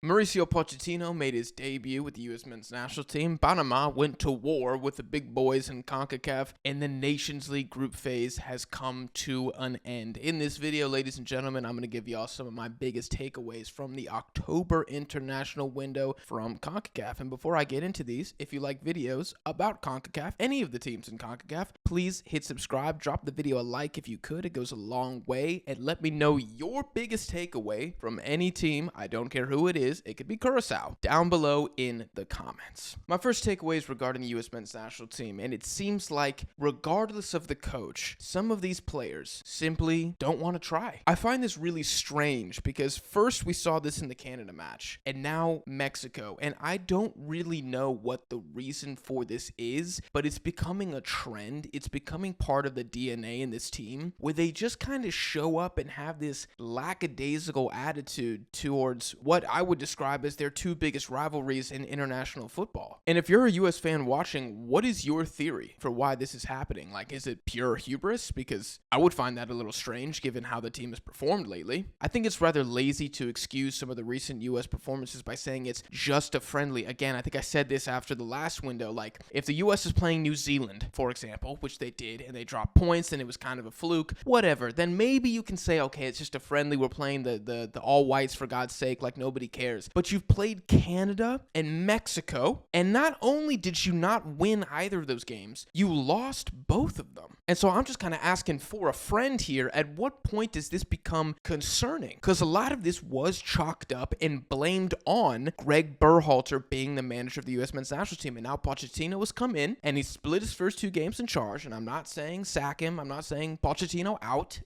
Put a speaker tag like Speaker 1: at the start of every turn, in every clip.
Speaker 1: Mauricio Pochettino made his debut with the U.S. men's national team. Panama went to war with the big boys in CONCACAF, and the Nations League group phase has come to an end. In this video, ladies and gentlemen, I'm going to give y'all some of my biggest takeaways from the October international window from CONCACAF. And before I get into these, if you like videos about CONCACAF, any of the teams in CONCACAF, please hit subscribe, drop the video a like if you could. It goes a long way, and let me know your biggest takeaway from any team. I don't care who it is. It could be Curacao, down below in the comments. My first takeaway is regarding the U.S. men's national team, and it seems like regardless of the coach, some of these players simply don't want to try. I find this really strange because first we saw this in the Canada match, and now Mexico, and I don't really know what the reason for this is, but it's becoming a trend. It's becoming part of the DNA in this team, where they just kind of show up and have this lackadaisical attitude towards what I would describe as their two biggest rivalries in international football. And if you're a U.S. fan watching, what is your theory for why this is happening? Like, is it pure hubris? Because I would find that a little strange given how the team has performed lately. I think it's rather lazy to excuse some of the recent U.S. performances by saying it's just a friendly. Again, I think I said this after the last window. Like, if the U.S. is playing New Zealand, for example, which they did, and they dropped points and it was kind of a fluke, whatever, then maybe you can say, okay, it's just a friendly. We're playing the all whites for God's sake, like nobody cares. But you've played Canada and Mexico, and not only did you not win either of those games, you lost both of them. And so I'm just kind of asking for a friend here. At what point does this become concerning? Because a lot of this was chalked up and blamed on Greg Berhalter being the manager of the U.S. men's national team. And now Pochettino has come in, and he split his first two games in charge. And I'm not saying sack him. I'm not saying Pochettino out,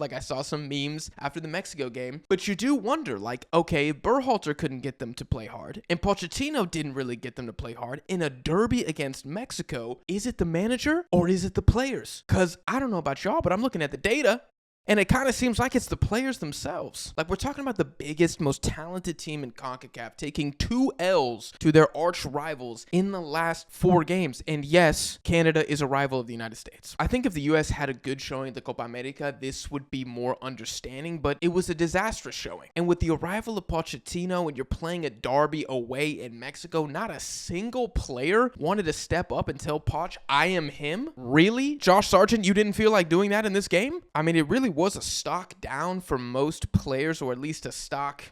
Speaker 1: like I saw some memes after the Mexico game. But you do wonder, like, okay, Berhalter couldn't get them to play hard, and Pochettino didn't really get them to play hard in a derby against Mexico. Is it the manager or is it the players? Because I don't know about y'all, but I'm looking at the data, and it kind of seems like it's the players themselves. Like, we're talking about the biggest, most talented team in CONCACAF taking 2 L's to their arch rivals in the last 4 games. And yes, Canada is a rival of the United States. I think if the U.S. had a good showing at the Copa America, this would be more understanding, but it was a disastrous showing. And with the arrival of Pochettino and you're playing a derby away in Mexico, not a single player wanted to step up and tell Poch, I am him? Really? Josh Sargent, you didn't feel like doing that in this game? I mean, it really was a stock down for most players, or at least a stock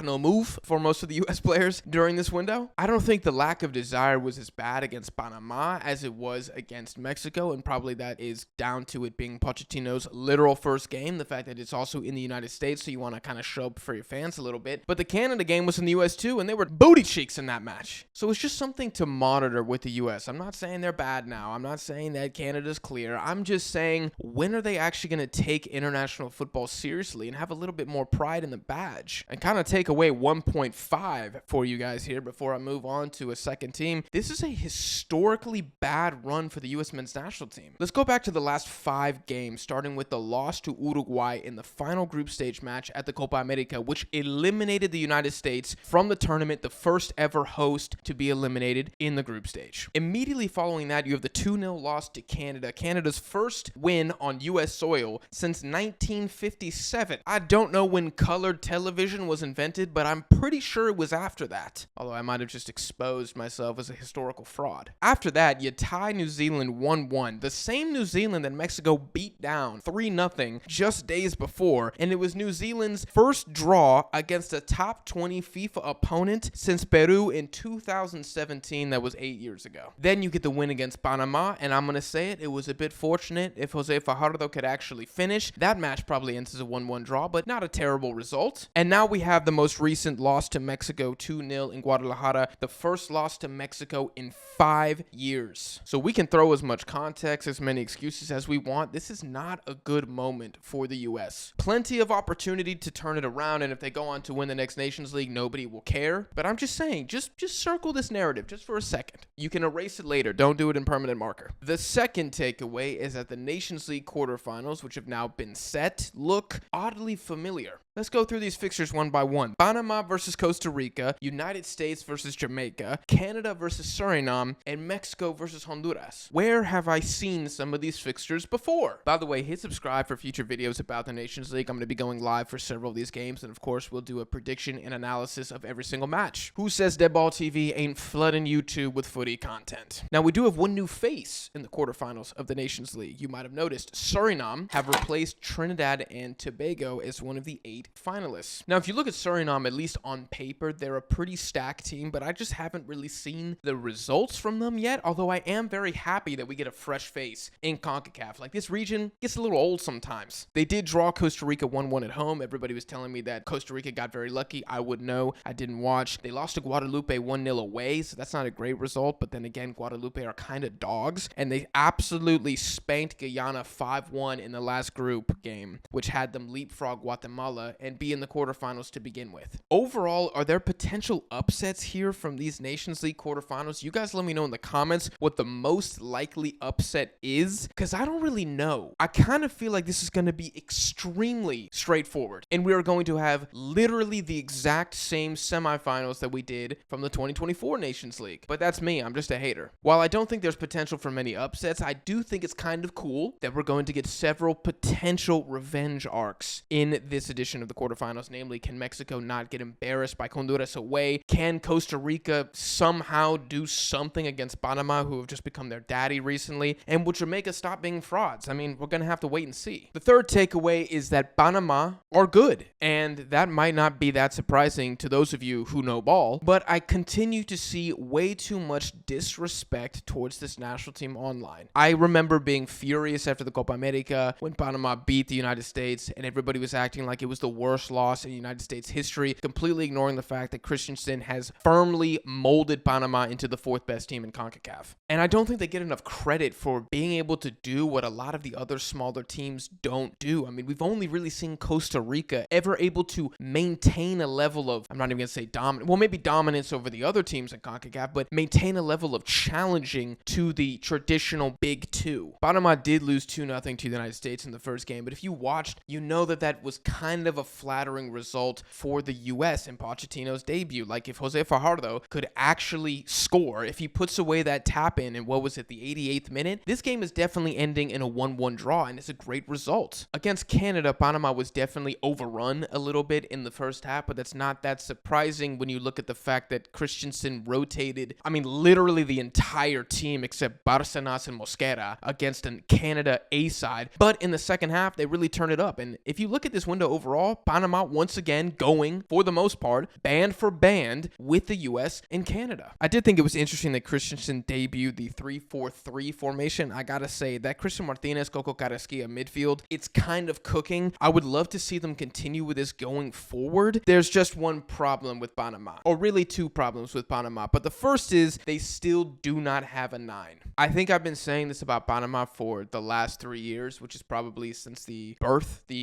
Speaker 1: no move for most of the U.S. players during this window. I don't think the lack of desire was as bad against Panama as it was against Mexico, and probably that is down to it being Pochettino's literal first game, the fact that it's also in the United States, so you want to kind of show up for your fans a little bit. But the Canada game was in the U.S. too, and they were booty cheeks in that match. So it's just something to monitor with the U.S. I'm not saying they're bad now. I'm not saying that Canada's clear. I'm just saying, when are they actually going to take international football seriously and have a little bit more pride in the badge? And kind of take away 1.5 for you guys here before I move on to a second team. This is a historically bad run for the U.S. men's national team. Let's go back to the last 5 games, starting with the loss to Uruguay in the final group stage match at the Copa America, which eliminated the United States from the tournament, the first ever host to be eliminated in the group stage. Immediately following that, you have the 2-0 loss to Canada, Canada's first win on U.S. soil since 1957. I don't know when colored television was invented, but I'm pretty sure it was after that. Although I might have just exposed myself as a historical fraud. After that, you tie New Zealand 1-1. The same New Zealand that Mexico beat down 3-0 just days before. And it was New Zealand's first draw against a top 20 FIFA opponent since Peru in 2017. That was 8 years ago. Then you get the win against Panama, and I'm going to say it was a bit fortunate. If Jose Fajardo could actually finish, that match probably ends as a 1-1 draw, but not a terrible result. And now we have the most recent loss to Mexico, 2-0 in Guadalajara, the first loss to Mexico in 5 years. So we can throw as much context, as many excuses as we want. This is not a good moment for the U.S. Plenty of opportunity to turn it around, and if they go on to win the next Nations League, nobody will care. But I'm just saying, just circle this narrative just for a second. You can erase it later. Don't do it in permanent marker. The second takeaway is that the Nations League quarterfinals, which have now been set, look oddly familiar. Let's go through these fixtures one by one. Panama versus Costa Rica, United States versus Jamaica, Canada versus Suriname, and Mexico versus Honduras. Where have I seen some of these fixtures before? By the way, hit subscribe for future videos about the Nations League. I'm going to be going live for several of these games, and of course, we'll do a prediction and analysis of every single match. Who says Deadball TV ain't flooding YouTube with footy content? Now, we do have one new face in the quarterfinals of the Nations League. You might have noticed Suriname have replaced Trinidad and Tobago as one of the 8 finalists. Now, if you look at Suriname, at least on paper, they're a pretty stacked team, but I just haven't really seen the results from them yet, although I am very happy that we get a fresh face in CONCACAF. Like, this region gets a little old sometimes. They did draw Costa Rica 1-1 at home. Everybody was telling me that Costa Rica got very lucky. I would know. I didn't watch. They lost to Guadalupe 1-0 away, so that's not a great result, but then again, Guadalupe are kind of dogs, and they absolutely spanked Guyana 5-1 in the last group game, which had them leapfrog Guatemala and be in the quarterfinals to begin with. Overall, are there potential upsets here from these Nations League quarterfinals? You guys let me know in the comments what the most likely upset is, because I don't really know. I kind of feel like this is going to be extremely straightforward, and we are going to have literally the exact same semifinals that we did from the 2024 Nations League. But that's me. I'm just a hater. While I don't think there's potential for many upsets, I do think it's kind of cool that we're going to get several potential revenge arcs in this edition of the quarterfinals. Namely, can Mexico not get embarrassed by Honduras away? Can Costa Rica somehow do something against Panama, who have just become their daddy recently? And will Jamaica stop being frauds? I mean, we're going to have to wait and see. The third takeaway is that Panama are good, and that might not be that surprising to those of you who know ball, but I continue to see way too much disrespect towards this national team online. I remember being furious after the Copa America when Panama beat the United States, and everybody was acting like it was the worst loss in United States history, completely ignoring the fact that Christensen has firmly molded Panama into the 4th best team in CONCACAF. And I don't think they get enough credit for being able to do what a lot of the other smaller teams don't do. I mean, we've only really seen Costa Rica ever able to maintain a level of, I'm not even going to say dominant, well, maybe dominance over the other teams in CONCACAF, but maintain a level of challenging to the traditional Big Two. Panama did lose 2-0 to the United States in the first game, but if you watched, you know that that was kind of a flattering result for the U.S. in Pochettino's debut. Like, if Jose Fajardo could actually score, if he puts away that tap in what was it, the 88th minute, this game is definitely ending in a 1-1 draw, and it's a great result. Against Canada, Panama was definitely overrun a little bit in the first half, but that's not that surprising when you look at the fact that Christensen rotated, I mean, literally the entire team except Bárcenas and Mosquera against a Canada A side. But in the second half, they really turned it up. And if you look at this window overall, Panama once again going, for the most part, band for band with the U.S. and Canada. I did think it was interesting that Christensen debuted the 3-4-3 formation. I gotta say, that Christian Martinez, Coco Carrasquilla midfield, it's kind of cooking. I would love to see them continue with this going forward. There's just one problem with Panama, or really two problems with Panama. But the first is they still do not have a 9. I think I've been saying this about Panama for the last 3 years, which is probably since the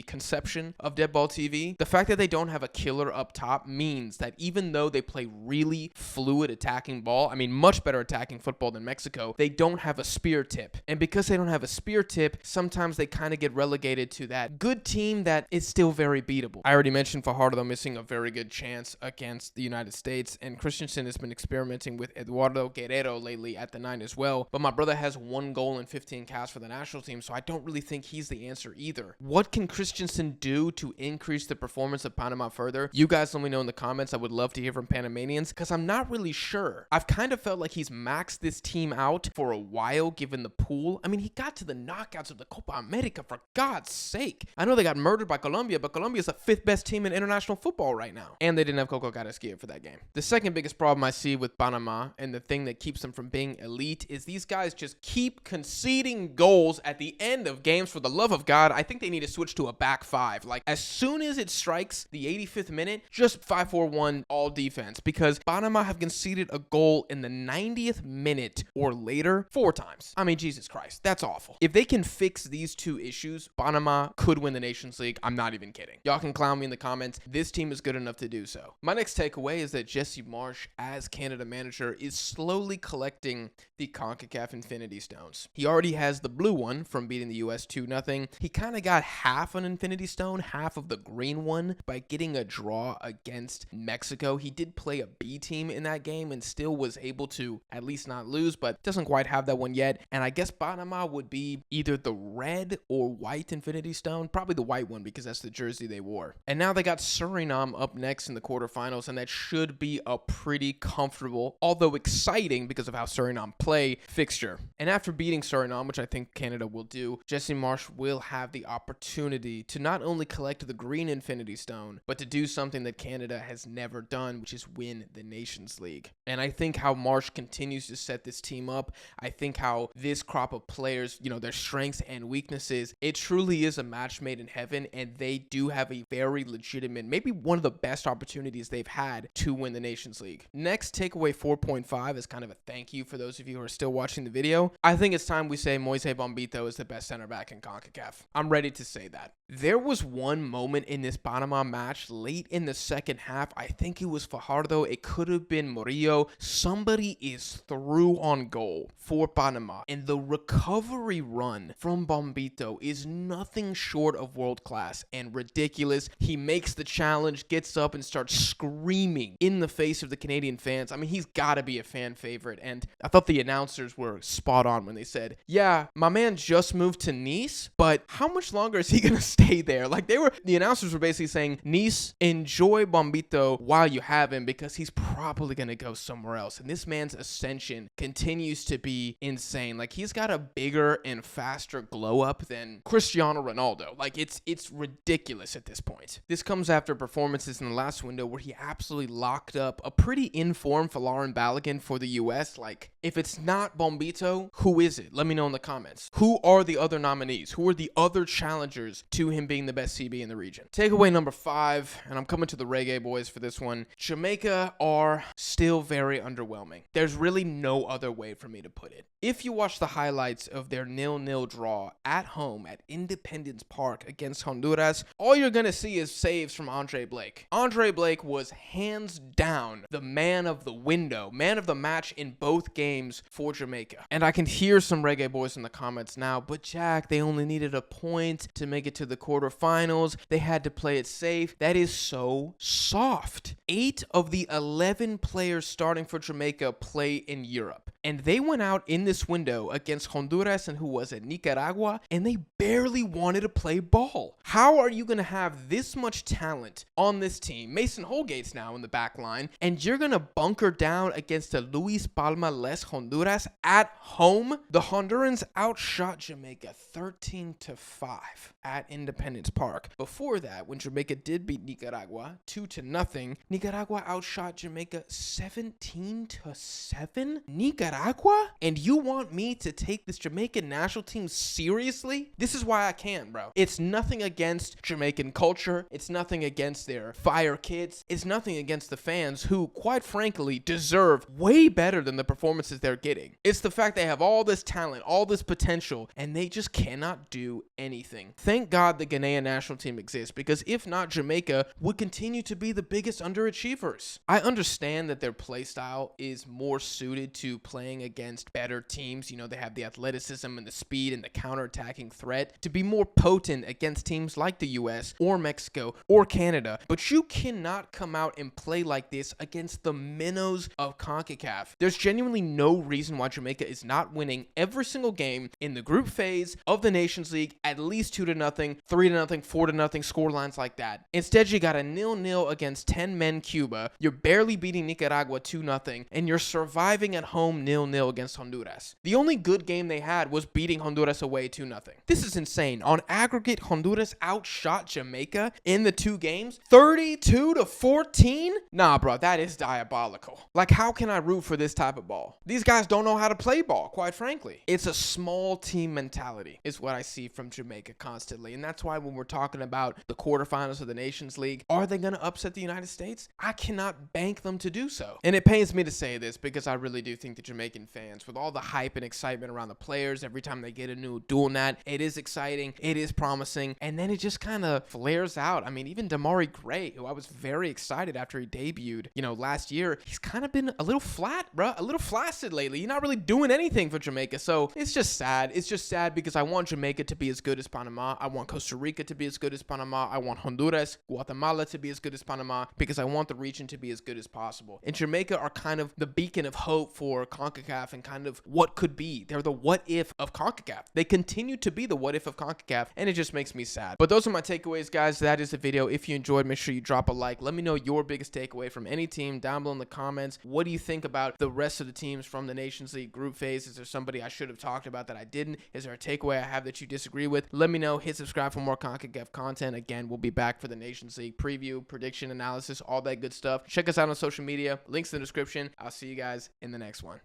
Speaker 1: conception of Deadball TV. The fact that they don't have a killer up top means that even though they play really fluid attacking ball, I mean, much better attacking football than Mexico, they don't have a spear tip. And because they don't have a spear tip, sometimes they kind of get relegated to that good team that is still very beatable. I already mentioned Fajardo missing a very good chance against the United States, and Christensen has been experimenting with Eduardo Guerrero lately at the 9 as well. But my brother has 1 goal and 15 casts for the national team, so I don't really think he's the answer either. What can Christensen do to increase the performance of Panama further? You guys let me know in the comments. I would love to hear from Panamanians, because I'm not really sure. I've kind of felt like he's maxed this team out for a while, given the pool. I mean, he got to the knockouts of the Copa America, for God's sake. I know they got murdered by Colombia, but Colombia is the 5th best team in international football right now. And they didn't have Coco Carrasquilla for that game. The second biggest problem I see with Panama, and the thing that keeps them from being elite, is these guys just keep conceding goals at the end of games. For the love of God, I think they need to switch to a back 5. Like, as soon as it strikes the 85th minute, just 5-4-1 all defense, because Panama have conceded a goal in the 90th minute or later 4 times. I mean, Jesus Christ, that's awful. If they can fix these 2 issues, Panama could win the Nations League. I'm not even kidding. Y'all can clown me in the comments. This team is good enough to do so. My next takeaway is that Jesse Marsch, as Canada manager, is slowly collecting the CONCACAF Infinity Stones. He already has the blue one from beating the US 2-0. He kind of got half an Infinity Stone, half of the green one, by getting a draw against Mexico. He did play a B team in that game and still was able to at least not lose, but doesn't quite have that one yet. And I guess Panama would be either the red or white Infinity Stone, probably the white one because that's the jersey they wore. And now they got Suriname up next in the quarterfinals, and that should be a pretty comfortable, although exciting because of how Suriname play, fixture. And after beating Suriname, which I think Canada will do, Jesse Marsch will have the opportunity to not only collect the green Infinity Stone, but to do something that Canada has never done, which is win the Nations League. And I think how Marsch continues to set this team up, I think how this crop of players, their strengths and weaknesses, it truly is a match made in heaven, and they do have a very legitimate, maybe one of the best opportunities they've had to win the Nations League. Next, takeaway 4.5 is kind of a thank you for those of you who are still watching the video. I think it's time we say Moise Bombito is the best center back in CONCACAF. I'm ready to say that. There was one moment in this Panama match late in the second half. I think it was Fajardo. It could have been Murillo. Somebody is through on goal for Panama, and the recovery run from Bombito is nothing short of world class and ridiculous. He makes the challenge, gets up, and starts screaming in the face of the Canadian fans. I mean, he's got to be a fan favorite, and I thought the announcers were spot on when they said, yeah, my man just moved to Nice, but how much longer is he going to stay there? Like, the announcers were basically saying, Nice, enjoy Bombito while you have him because he's probably going to go somewhere else. And this man's ascension continues to be insane. Like, he's got a bigger and faster glow up than Cristiano Ronaldo. Like, it's ridiculous at this point. This comes after performances in the last window where he absolutely locked up a pretty in-form Folarin Balogun for the US. Like, if it's not Bombito, who is it? Let me know in the comments. Who are the other nominees? Who are the other challengers to him being the best CB in the region? Takeaway number 5, and I'm coming to the reggae boys for this one. Jamaica are still very underwhelming. There's really no other way for me to put it. If you watch the highlights of their 0-0 draw at home at Independence Park against Honduras, all you're going to see is saves from Andre Blake. Andre Blake was hands down the man of the window, man of the match in both games for Jamaica. And I can hear some reggae boys in the comments now, but Jack, they only needed a point to make it to the quarterfinals. They had to play it safe. That is so soft. 8 of the 11 players starting for Jamaica play in Europe. And they went out in this window against Honduras and who was it, Nicaragua, and they barely wanted to play ball. How are you going to have this much talent on this team? Mason Holgate's now in the back line, and you're going to bunker down against a Luis Palma-less Honduras at home? The Hondurans outshot Jamaica 13-5 at Independence Park. Before that, when Jamaica did beat Nicaragua 2-0, Nicaragua outshot Jamaica 17-7? Nicaragua? And you want me to take this Jamaican national team seriously? This is why I can't, bro. It's nothing against Jamaican culture. It's nothing against their fire kids. It's nothing against the fans who, quite frankly, deserve way better than the performances they're getting. It's the fact they have all this talent, all this potential, and they just cannot do anything. Thank God the Ghanaian national team exists, because if not, Jamaica would continue to be the biggest underachievers. I understand that their play style is more suited to playing against better teams. They have the athleticism and the speed and the counterattacking threat to be more potent against teams like the US or Mexico or Canada. But you cannot come out and play like this against the minnows of CONCACAF. There's genuinely no reason why Jamaica is not winning every single game in the group phase of the Nations League, at least 2-0, 3-0, 4-0, score lines like that. Instead, you got a 0-0 against 10 men Cuba. You're barely beating Nicaragua 2-0, and you're surviving at home 0-0 against Honduras. The only good game they had was beating Honduras away 2-0. This is insane. On aggregate, Honduras outshot Jamaica in the 2 games 32-14? Nah, bro, that is diabolical. Like, how can I root for this type of ball? These guys don't know how to play ball, quite frankly. It's a small team mentality is what I see from Jamaica constantly. constantly. And that's why when we're talking about the quarterfinals of the Nations League, are they going to upset the United States? I cannot bank them to do so. And it pains me to say this because I really do think the Jamaican fans, with all the hype and excitement around the players, every time they get a new dual nat, it is exciting, it is promising, and then it just kind of flares out. I mean, even Damari Gray, who I was very excited after he debuted, last year, he's kind of been a little flat, bro, a little flaccid lately. You're not really doing anything for Jamaica, so it's just sad. It's just sad because I want Jamaica to be as good as Panama. I want Costa Rica to be as good as Panama. I want Honduras, Guatemala to be as good as Panama because I want the region to be as good as possible. And Jamaica are kind of the beacon of hope for CONCACAF and kind of what could be. They're the what if of CONCACAF. They continue to be the what if of CONCACAF, and it just makes me sad. But those are my takeaways, guys. That is the video. If you enjoyed, make sure you drop a like. Let me know your biggest takeaway from any team down below in the comments. What do you think about the rest of the teams from the Nations League group phase? Is there somebody I should have talked about that I didn't? Is there a takeaway I have that you disagree with? Let me know. Hit subscribe for more CONCACAF content. Again, we'll be back for the Nations League preview, prediction, analysis, all that good stuff. Check us out on social media. Links in the description. I'll see you guys in the next one.